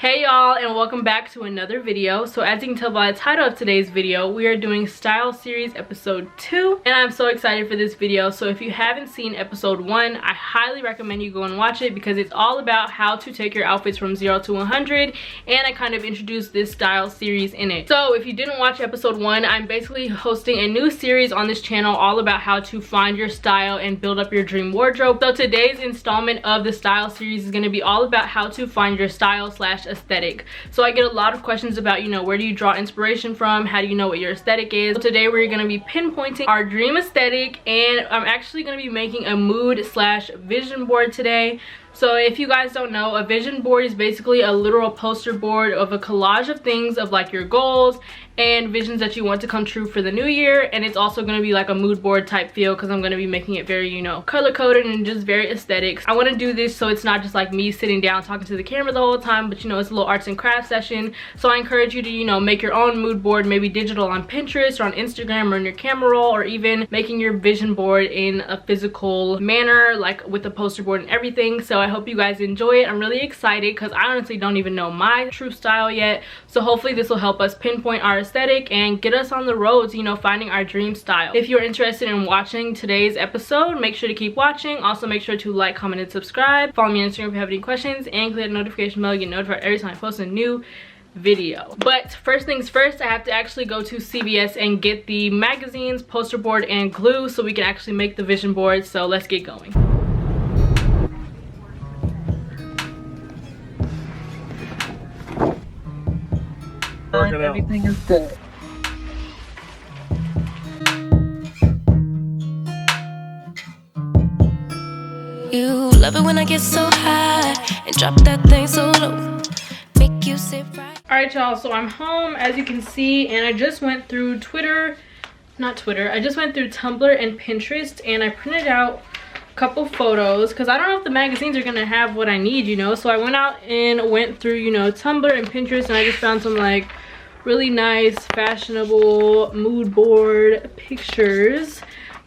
Hey y'all, and welcome back to another video. So as you can tell by the title of today's video, we are doing Style Series episode 2, and I'm so excited for this video. So if you haven't seen episode 1, I highly recommend you go and watch it because it's all about how to take your outfits from 0 to 100, and I kind of introduced this style series in it. So if you didn't watch episode 1, I'm basically hosting a new series on this channel all about how to find your style and build up your dream wardrobe. So today's installment of the style series is going to be all about how to find your style slash aesthetic. So I get a lot of questions about, where do you draw inspiration from? How do you know what your aesthetic is? So today we're going to be pinpointing our dream aesthetic, and I'm actually going to be making a mood slash vision board today. So if you guys don't know, a vision board is basically a literal poster board of a collage of things of like your goals and visions that you want to come true for the new year. And it's also going to be like a mood board type feel because I'm going to be making it very, color coded and just very aesthetics. I want to do this so it's not just like me sitting down talking to the camera the whole time, but it's a little arts and crafts session. So I encourage you to, make your own mood board, maybe digital on Pinterest or on Instagram or in your camera roll, or even making your vision board in a physical manner, like with a poster board and everything. So I hope you guys enjoy it. I'm really excited because I honestly don't even know my true style yet. So hopefully this will help us pinpoint our aesthetic and get us on the road to, finding our dream style. If you're interested in watching today's episode, make sure to keep watching. Also make sure to like, comment, and subscribe. Follow me on Instagram if you have any questions, and click the notification bell to get notified every time I post a new video. But first things first, I have to actually go to CVS and get the magazines, poster board, and glue so we can actually make the vision board. So let's get going. Everything is good. You love it when I get so high and drop that thing so low, make you sit right. Alright y'all, so I'm home as you can see, and I just went through I just went through Tumblr and Pinterest, and I printed out a couple photos because I don't know if the magazines are gonna have what I need, so I went out and went through Tumblr and Pinterest, and I just found some like really nice fashionable mood board pictures,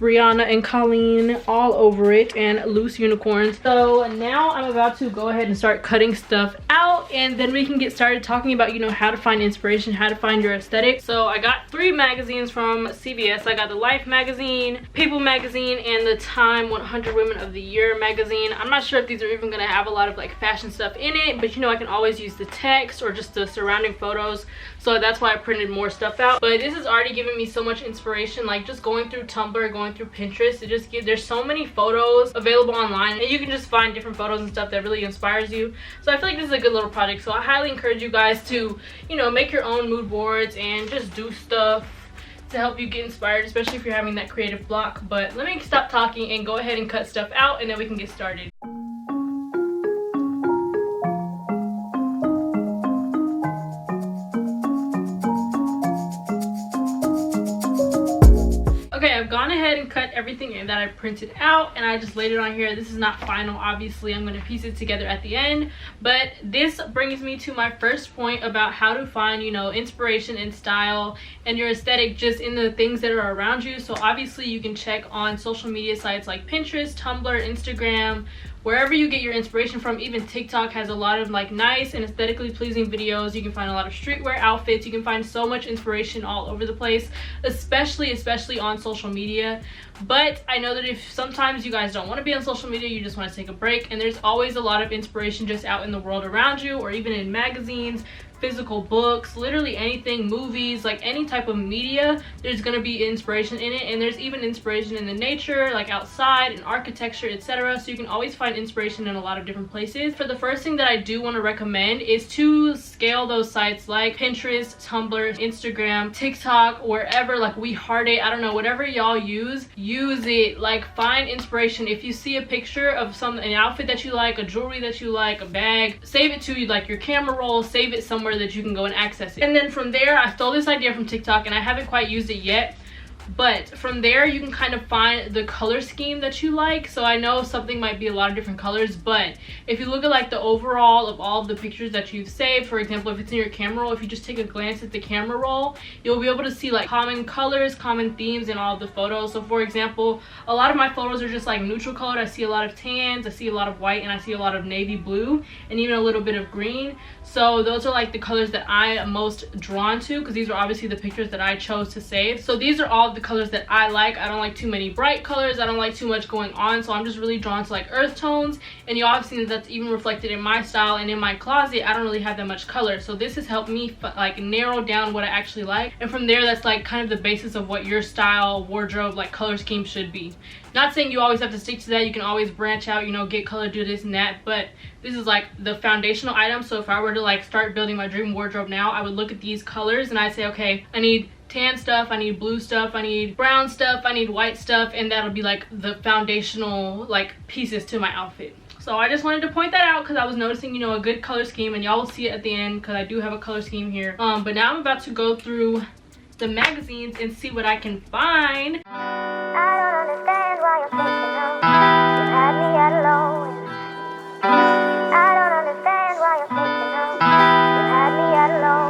Brianna and Colleen all over it, and loose unicorns. So now I'm about to go ahead and start cutting stuff out, and then we can get started talking about how to find inspiration, how to find your aesthetic. So I got 3 magazines from CVS. I got the Life magazine, People magazine, and the Time 100 Women of the Year magazine. I'm not sure if these are even gonna have a lot of like fashion stuff in it, but I can always use the text or just the surrounding photos. So that's why I printed more stuff out. But this has already given me so much inspiration, like just going through Tumblr, going through Pinterest. It just gives, there's so many photos available online, and you can just find different photos and stuff that really inspires you. So I feel like this is a good little project. So I highly encourage you guys to, make your own mood boards and just do stuff to help you get inspired, especially if you're having that creative block. But let me stop talking and go ahead and cut stuff out, and then we can get started. Okay, I've gone ahead and cut everything in that I printed out, and I just laid it on here. This is not final, obviously. I'm going to piece it together at the end. But this brings me to my first point about how to find, inspiration and style and your aesthetic just in the things that are around you. So obviously you can check on social media sites like Pinterest, Tumblr, Instagram, wherever you get your inspiration from. Even TikTok has a lot of like nice and aesthetically pleasing videos. You can find a lot of streetwear outfits. You can find so much inspiration all over the place, especially on social media. But I know that if sometimes you guys don't want to be on social media, you just want to take a break, and there's always a lot of inspiration just out in the world around you, or even in magazines, physical books, literally anything, movies, like any type of media, there's going to be inspiration in it. And there's even inspiration in the nature, like outside, in architecture, etc. So you can always find inspiration in a lot of different places. For the first thing that I do want to recommend is to scale those sites like Pinterest, Tumblr, Instagram, TikTok, wherever, like We Heart It, I don't know, whatever y'all use it. Like, find inspiration. If you see a picture of an outfit that you like, a jewelry that you like, a bag, save it to like your camera roll, save it somewhere that you can go and access it. And then from there, I stole this idea from TikTok, and I haven't quite used it yet, But from there you can kind of find the color scheme that you like. So I know something might be a lot of different colors, but if you look at like the overall of all of the pictures that you've saved, for example, if it's in your camera roll, if you just take a glance at the camera roll, you'll be able to see like common colors, common themes in all of the photos. So for example, a lot of my photos are just like neutral colored. I see a lot of tans, I see a lot of white, and I see a lot of navy blue, and even a little bit of green. So those are like the colors that I am most drawn to, because these are obviously the pictures that I chose to save. So these are all the colors that I like. I don't like too many bright colors, I don't like too much going on, so I'm just really drawn to like earth tones. And y'all have seen that's even reflected in my style, and in my closet I don't really have that much color. So this has helped me like narrow down what I actually like, and from there that's like kind of the basis of what your style, wardrobe, like color scheme should be. Not saying you always have to stick to that, you can always branch out, you know, get color, do this and that, but this is like the foundational item. So if I were to like start building my dream wardrobe now, I would look at these colors and I'd say, okay, I need tan stuff, I need blue stuff, I need brown stuff, I need white stuff, and that'll be like the foundational like pieces to my outfit. So I just wanted to point that out because I was noticing, you know, a good color scheme, and y'all will see it at the end because I do have a color scheme here. But now I'm about to go through the magazines and see what I can find. I don't understand why you're thinking of you had me at a low. I don't understand why you're thinking of you had me at a low.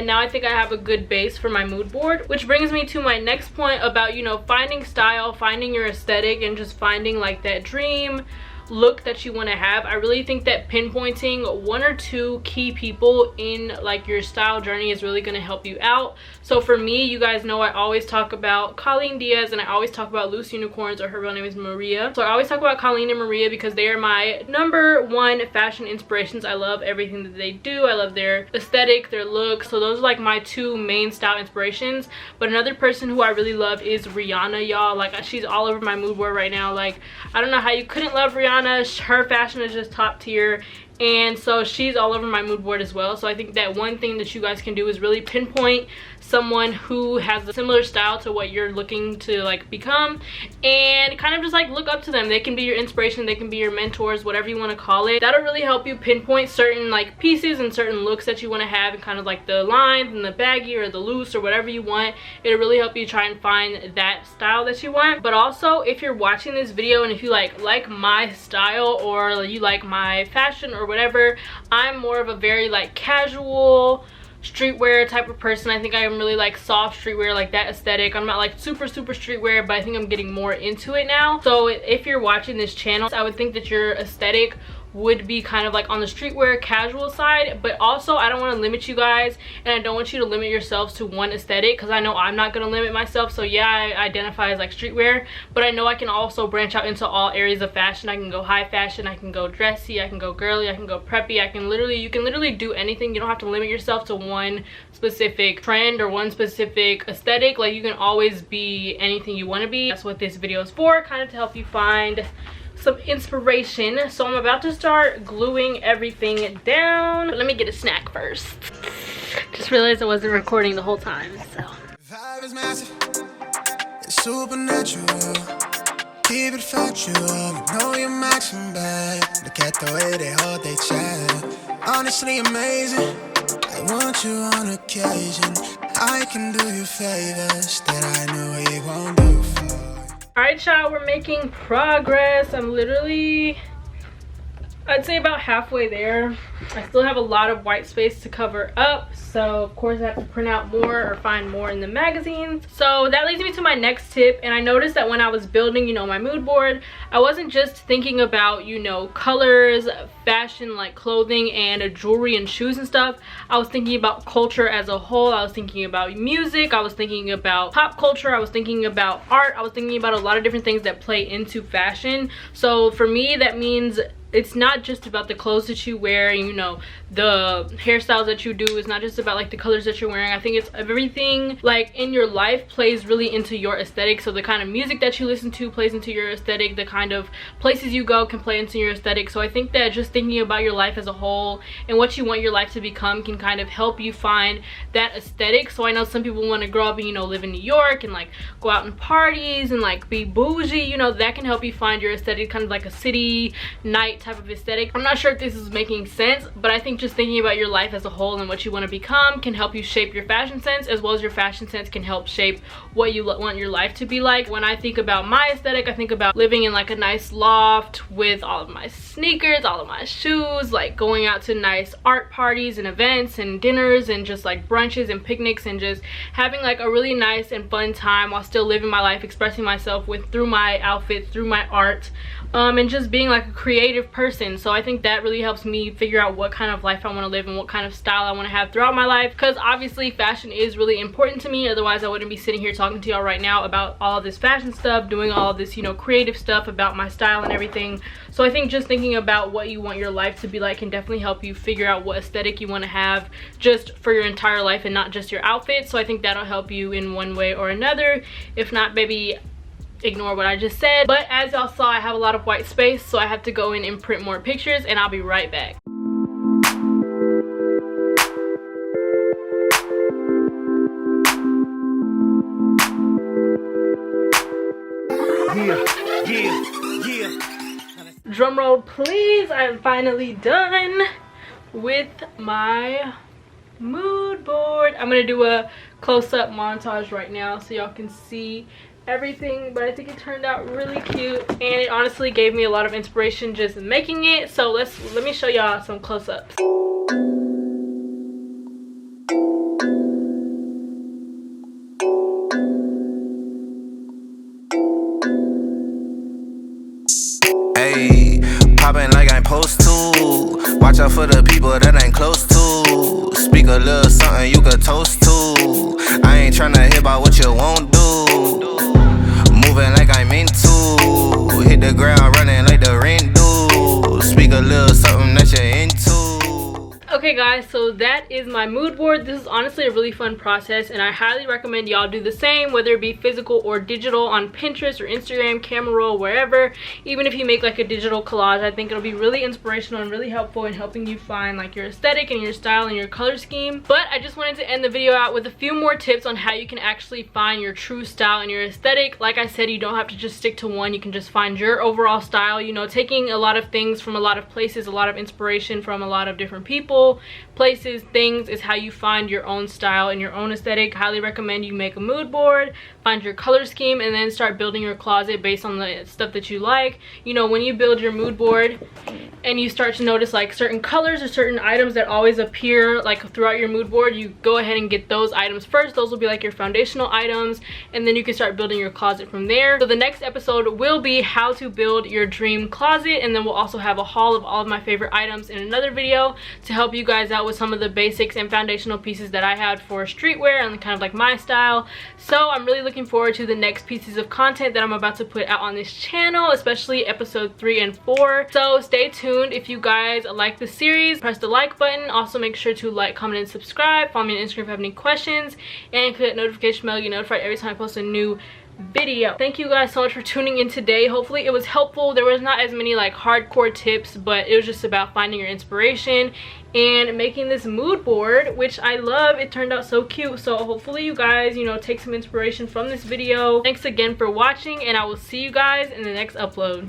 And now I think I have a good base for my mood board, which brings me to my next point about, you know, finding style, finding your aesthetic, and just finding like that dream look that you want to have. I really think that pinpointing one or two key people in like your style journey is really going to help you out. So for me, you guys know I always talk about Colleen Diaz, and I always talk about Loose Unicorns, or her real name is Maria. So I always talk about Colleen and Maria because they are my #1 fashion inspirations. I love everything that they do. I love their aesthetic, their look. So those are like my two main style inspirations. But another person who I really love is Rihanna, y'all. Like, she's all over my mood board right now. Like, I don't know how you couldn't love Rihanna. Her fashion is just top tier, and so she's all over my mood board as well. So I think that one thing that you guys can do is really pinpoint someone who has a similar style to what you're looking to like become, and kind of just like look up to them. They can be your inspiration, they can be your mentors, whatever you want to call it. That'll really help you pinpoint certain like pieces and certain looks that you want to have, and kind of like the lines and the baggy or the loose or whatever you want. It'll really help you try and find that style that you want. But also, if you're watching this video and if you like my style, or you like my fashion or whatever, I'm more of a very like casual streetwear type of person. I think I am really like soft streetwear, like that aesthetic. I'm not like super streetwear, but I think I'm getting more into it now. So if you're watching this channel, I would think that your aesthetic would be kind of like on the streetwear casual side. But also, I don't want to limit you guys, and I don't want you to limit yourselves to one aesthetic, because I know I'm not going to limit myself. So yeah, I identify as like streetwear, but I know I can also branch out into all areas of fashion. I can go high fashion, I can go dressy, I can go girly, I can go preppy. You can literally do anything. You don't have to limit yourself to one specific trend or one specific aesthetic. Like, you can always be anything you want to be. That's what this video is for, kind of to help you find some inspiration. So I'm about to start gluing everything down, but let me get a snack first. Just realized I wasn't recording the whole time, so. Vibe is massive, it's supernatural, keep it factual, you know you're maxing back. Look at the way they hold their chat, honestly amazing. I want you on occasion, I can do you favors that I know you won't do for. Alright, y'all, we're making progress. I'm literally, I'd say about halfway there. I still have a lot of white space to cover up, so of course I have to print out more or find more in the magazines. So that leads me to my next tip. And I noticed that when I was building, you know, my mood board, I wasn't just thinking about, you know, colors, fashion, like clothing and jewelry and shoes and stuff. I was thinking about culture as a whole. I was thinking about music, I was thinking about pop culture, I was thinking about art, I was thinking about a lot of different things that play into fashion. So for me, that means it's not just about the clothes that you wear, and, you know, the hairstyles that you do. It's not just about like the colors that you're wearing. I think it's everything like in your life plays really into your aesthetic. So the kind of music that you listen to plays into your aesthetic, the kind of places you go can play into your aesthetic. So I think that just thinking about your life as a whole and what you want your life to become can kind of help you find that aesthetic. So I know some people want to grow up and, you know, live in New York and like go out and parties and like be bougie, you know, that can help you find your aesthetic, kind of like a city night type of aesthetic. I'm not sure if this is making sense, but I think just thinking about your life as a whole and what you want to become can help you shape your fashion sense, as well as your fashion sense can help shape what you want your life to be like. When I think about my aesthetic, I think about living in like a nice loft with all of my sneakers, all of my shoes, like going out to nice art parties and events and dinners and just like brunches and picnics, and just having like a really nice and fun time while still living my life, expressing myself through my outfits, through my art, and just being like a creative person. So I think that really helps me figure out what kind of life I want to live and what kind of style I want to have throughout my life, because obviously fashion is really important to me. Otherwise I wouldn't be sitting here talking to y'all right now about all of this fashion stuff, doing all of this, you know, creative stuff about my style and everything. So I think just thinking about what you want your life to be like can definitely help you figure out what aesthetic you want to have just for your entire life and not just your outfit. So I think that'll help you in one way or another. If not, maybe ignore what I just said. But as y'all saw, I have a lot of white space, so I have to go in and print more pictures, and I'll be right back. Drum roll please. I'm finally done with my mood board. I'm gonna do a close-up montage right now so y'all can see everything, but I think it turned out really cute, and it honestly gave me a lot of inspiration just making it. So let me show y'all some close-ups. Hey, poppin' like I'm supposed to. Watch out for the people that ain't close to. Speak a little something you could toast to. I ain't tryna hear about what you won't do. Moving like I'm into. Hit the ground running like the rain do. Speak a little something that you're into. Okay guys, so that is my mood board. This is honestly a really fun process, and I highly recommend y'all do the same, whether it be physical or digital, on Pinterest or Instagram, camera roll, wherever. Even if you make like a digital collage, I think it'll be really inspirational and really helpful in helping you find like your aesthetic and your style and your color scheme. But I just wanted to end the video out with a few more tips on how you can actually find your true style and your aesthetic. Like I said, you don't have to just stick to one. You can just find your overall style, you know, taking a lot of things from a lot of places, a lot of inspiration from a lot of different people, places, things, is how you find your own style and your own aesthetic. Highly recommend you make a mood board, find your color scheme, and then start building your closet based on the stuff that you like. You know, when you build your mood board and you start to notice like certain colors or certain items that always appear like throughout your mood board, you go ahead and get those items first. Those will be like your foundational items, and then you can start building your closet from there. So the next episode will be how to build your dream closet, and then we'll also have a haul of all of my favorite items in another video to help you guys out with some of the basics and foundational pieces that I had for streetwear and kind of like my style. So I'm really looking forward to the next pieces of content that I'm about to put out on this channel, especially episode 3 and 4. So stay tuned. If you guys like the series, press the like button. Also make sure to like, comment, and subscribe. Follow me on Instagram if you have any questions, and click that notification bell. You'll get notified every time I post a new video. Thank you guys so much for tuning in today. Hopefully it was helpful. There was not as many like hardcore tips, but it was just about finding your inspiration and making this mood board, which I love. It turned out so cute. So hopefully you guys, you know, take some inspiration from this video. Thanks again for watching, and I will see you guys in the next upload.